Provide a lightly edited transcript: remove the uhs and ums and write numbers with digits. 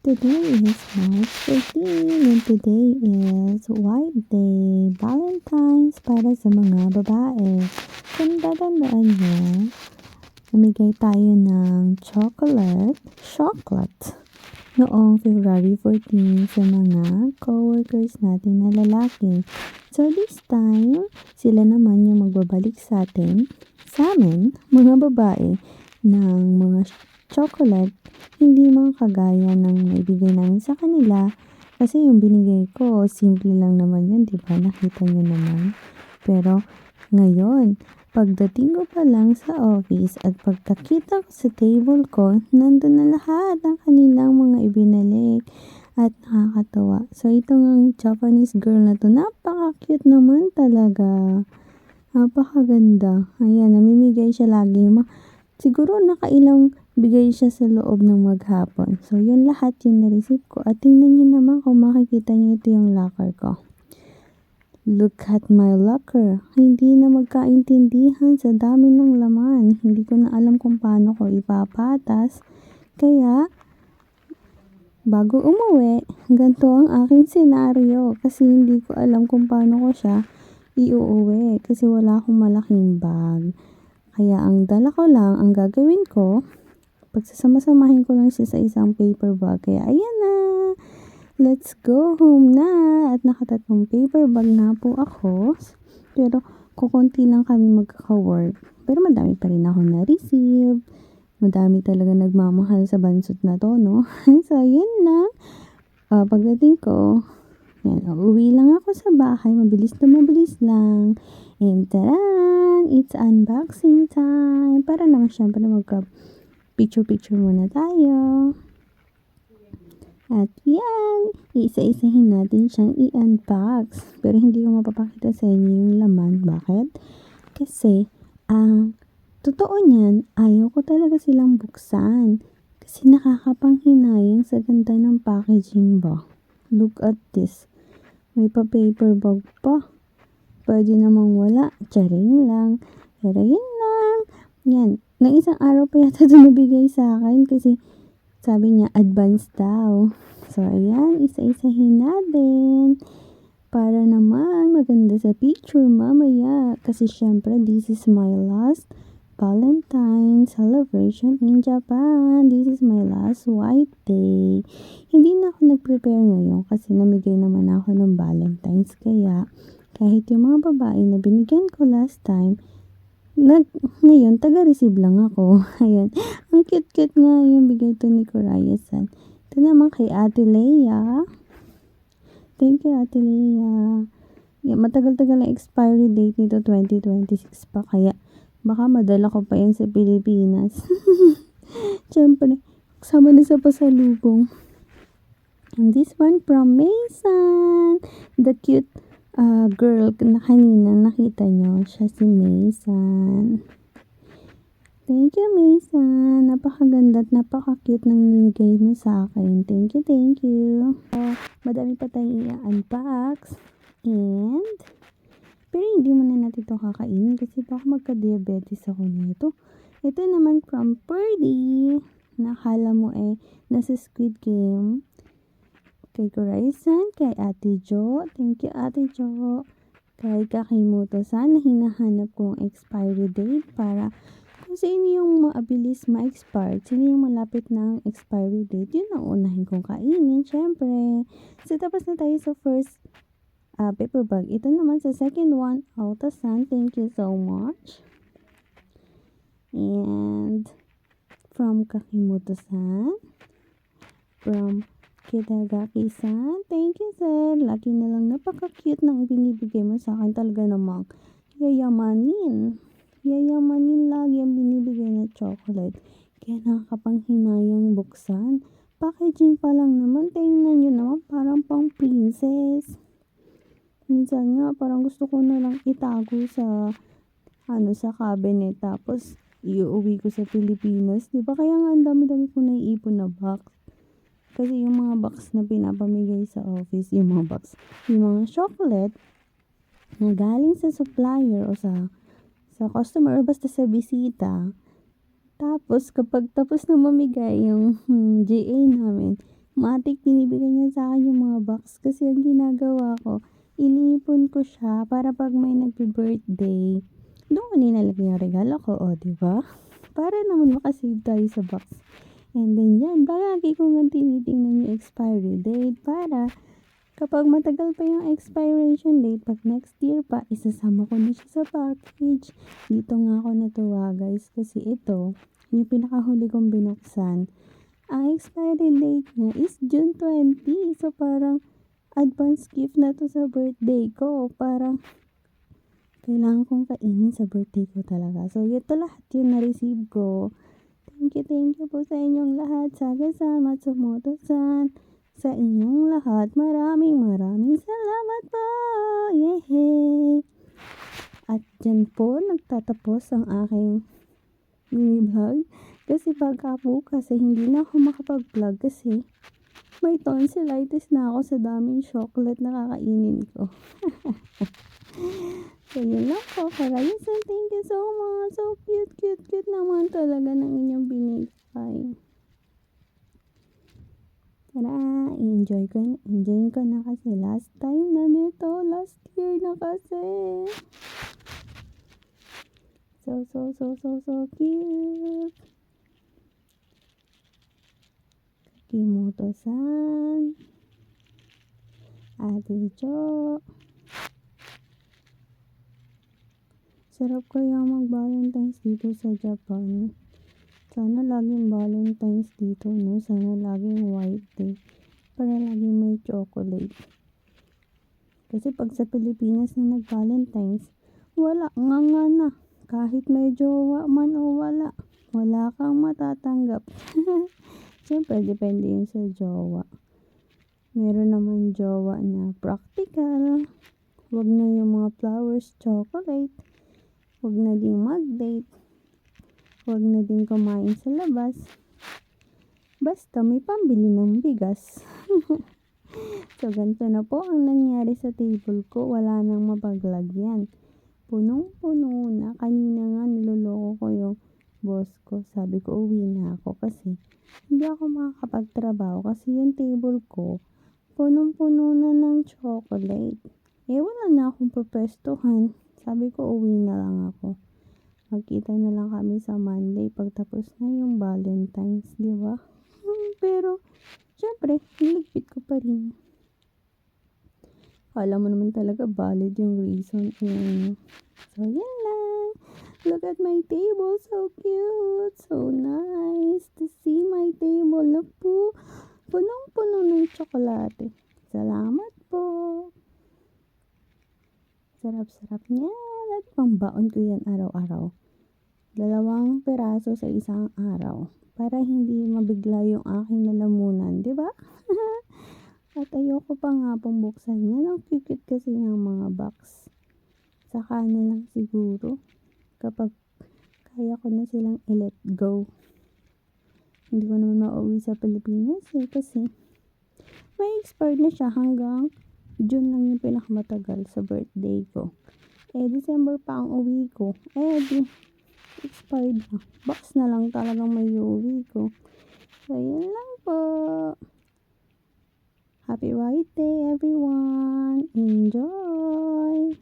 Today is March 14 and today is White Day, Valentine's para sa mga babae. Kung tatandaan nyo, namigay tayo ng chocolate noong February 14 sa mga co-workers natin na lalaki. So this time, sila naman yung magbabalik sa amin, mga babae, ng mga chocolate, hindi mga kagaya ng naibigay namin sa kanila. Kasi yung binigay ko, simple lang naman yun, di ba? Nakita nyo naman. Pero ngayon, pagdating ko pa lang sa office at pagkakita ko sa table ko, nandun na lahat ang kanilang mga ibinalik at nakakatawa. So, itong Japanese girl na to, napaka-cute naman talaga. Napakaganda. Ayan, namimigay siya lagi. Siguro nakailang bigay siya sa loob ng maghapon. So, yun lahat yung na-receive ko. At tingnan nyo naman kung makikita nyo ito yung locker ko. Look at my locker. Hindi na magkaintindihan sa dami ng laman. Hindi ko na alam kung paano ko ipapatas. Kaya, bago umuwi, ganito ang aking senaryo. Kasi hindi ko alam kung paano ko siya iuuwi. Kasi wala akong malaking bag. Kaya ang dala ko lang, ang gagawin ko, pagsasama-samahin ko lang siya sa isang paper bag. Kaya ayan na, let's go home na. At nakatatlong paper bag na po ako. Pero kukunti lang kami magkaka-work. Pero madami pa rin ako na-receive. Madami talaga nagmamahal sa bansot na to, no? So, yun lang. Pagdating ko, yan, uwi lang ako sa bahay. Mabilis lang. And taran! It's unboxing time. Para naman syempre magka-picture muna tayo. At yan, isa-isahin natin siyang i-unbox. Pero hindi ko mapapakita sa inyo yung laman. Bakit? Kasi, ang totoo niyan, ayaw ko talaga silang buksan. Kasi nakakapanghinayang sa ganda ng packaging ba. Look at this. May pa-paper bag pa. Pwede namang wala. Charing lang. Pero yun lang. Yan. Nang isang araw pa yata ito nabigay sa akin kasi sabi niya advance daw. So, ayan. Isa-isahin natin. Para naman maganda sa picture mamaya. Kasi syempre, this is my last Valentine celebration in Japan. This is my last White Day. Hindi na ako nag-prepare ngayon kasi namigay naman ako ng Valentine's. Kaya, kahit yung mga babae na binigyan ko last time, ngayon, taga-receive lang ako. Ayan. Ang cute-cute nga yung bigay to ni Kuraya-san. Ito naman kay Ate Leia. Thank you, Ate Leia. Yan, matagal-tagal ang expiry date nito, 2026 pa. Kaya, baka madala ko pa yan sa Pilipinas. Siyempre, kasama na sa pasalubong. And this one from Mason. The cute girl na kanina nakita nyo, siya si Mason. Thank you, Mason. Napakaganda at napaka-cute ng nilagay mo sa akin. Thank you. Madami pa tayong i-unbox. And, pero hindi mo na natin ito kakainin kasi baka magka-diabetes ako nito. Ito naman from Purdy. Nakala mo nasa Squid Game. Kay Corazon, kay Ate Jo. Thank you, Ate Jo. Kay Kakimoto-san, hinahanap kong expiry date para kung sino yung maabilis ma-expire, sino yung malapit ng expiry date, yun ang unahin kong kainin, syempre. So, tapos na tayo sa first paper bag. Ito naman sa second one, Alta-san. Thank you so much. And from Kakimoto-san. From Kitagaki-san. Thank you, sir. Lagi na lang napaka-cute ng binibigay mo sa akin. Talaga namang yayamanin. Yayamanin lagi ang binibigay na chocolate. Kaya nakakapanghinayang buksan. Packaging pa lang naman. Tingnan nyo naman. Parang pang princess. Minsan nga, parang gusto ko na lang itago sa cabinet. Tapos, iuwi ko sa Pilipinas. Diba? Kaya nga, ang dami-dami ko naiipon na box. Kasi yung mga box na pinapamigay sa office, yung mga chocolate na galing sa supplier o sa customer o basta sa bisita. Tapos, kapag tapos na mamigay yung GA namin, matik binibigay niya sa akin yung mga box kasi ang ginagawa ko, iniipon ko siya para 'pag may nagbi-birthday, doon ko nilalagay yung regalo ko, oh, 'di ba? Para naman maka-save tayo sa box. And then 'yan, palagi ko ngang tinitingnan yung expiry date para kapag matagal pa yung expiration date, 'pag next year pa, isasama ko na siya sa package. Dito nga ako natuwa guys kasi ito, yung pinakahuli kong binuksan, ang expiry date niya is June 20. So parang advance gift na 'to sa birthday ko. Parang kailangan kong kainin sa birthday ko talaga. So ito lahat yung na-receive ko. Thank you po sa inyong lahat. Saga-sama, Tsumoto-san. Sa inyong lahat, maraming salamat po. Yehey! At dyan po nagtatapos ang aking mini vlog. Kasi pagkabukas hindi na ako makapag-vlog kasi may tonsillitis na ako sa daming chocolate na kakainin ko. So yun lang po. Karayasan, thank you so much. So cute naman talaga ng inyong binigay. Tara, enjoy ko na kasi last time na nito. Last year na kasi. So cute. Kimoto-san. Ate Jo. Sarap kaya mag-Valentine's dito sa Japan. Sana laging Valentine's dito, no? Sana laging white day. Para laging may chocolate. Kasi pag sa Pilipinas na nag-Valentine's, wala nga na. Kahit may jowa man o wala, wala kang matatanggap. Siyempre, depende yun sa jowa. Meron naman jowa na practical. Wag na yung mga flowers, chocolate. Wag na din mag-date. Wag na din kumain sa labas. Basta may pambili ng bigas. So, ganito na po ang nangyari sa table ko. Wala nang mapaglagyan. Punong-puno na. Kanina nga niloloko ko yung boss ko. Sabi ko, uwi na ako kasi hindi ako makakapagtrabaho kasi yung table ko punong-puno na ng chocolate. Wala na akong pwestuhan. Sabi ko, uwi na lang ako. Magkita na lang kami sa Monday pagtapos na yung Valentine's, di ba? Pero, syempre, niligpit ko pa rin. Alam mo naman talaga, valid yung reason. So, yan lang. Look at my table. So cute. So nice to see my table na po. Punong-puno ng tsokolate. Salamat po. Sarap-sarap niyan. At pangbaon ko yan araw-araw. 2 peraso sa isang araw. Para hindi mabigla yung aking lalamunan. Diba? At ayoko pa nga pong buksan yan. Ang cute kasi ng mga box. Saka na lang siguro. Kapag kaya ko na silang i-let go. Hindi ko naman mauwi sa Pilipinas kasi may expired na siya hanggang June lang yung pinakamatagal sa birthday ko. December pa ang uwi ko. Di expired na. Box na lang talagang may uwi ko. So, yun lang po. Happy White Day, everyone. Enjoy!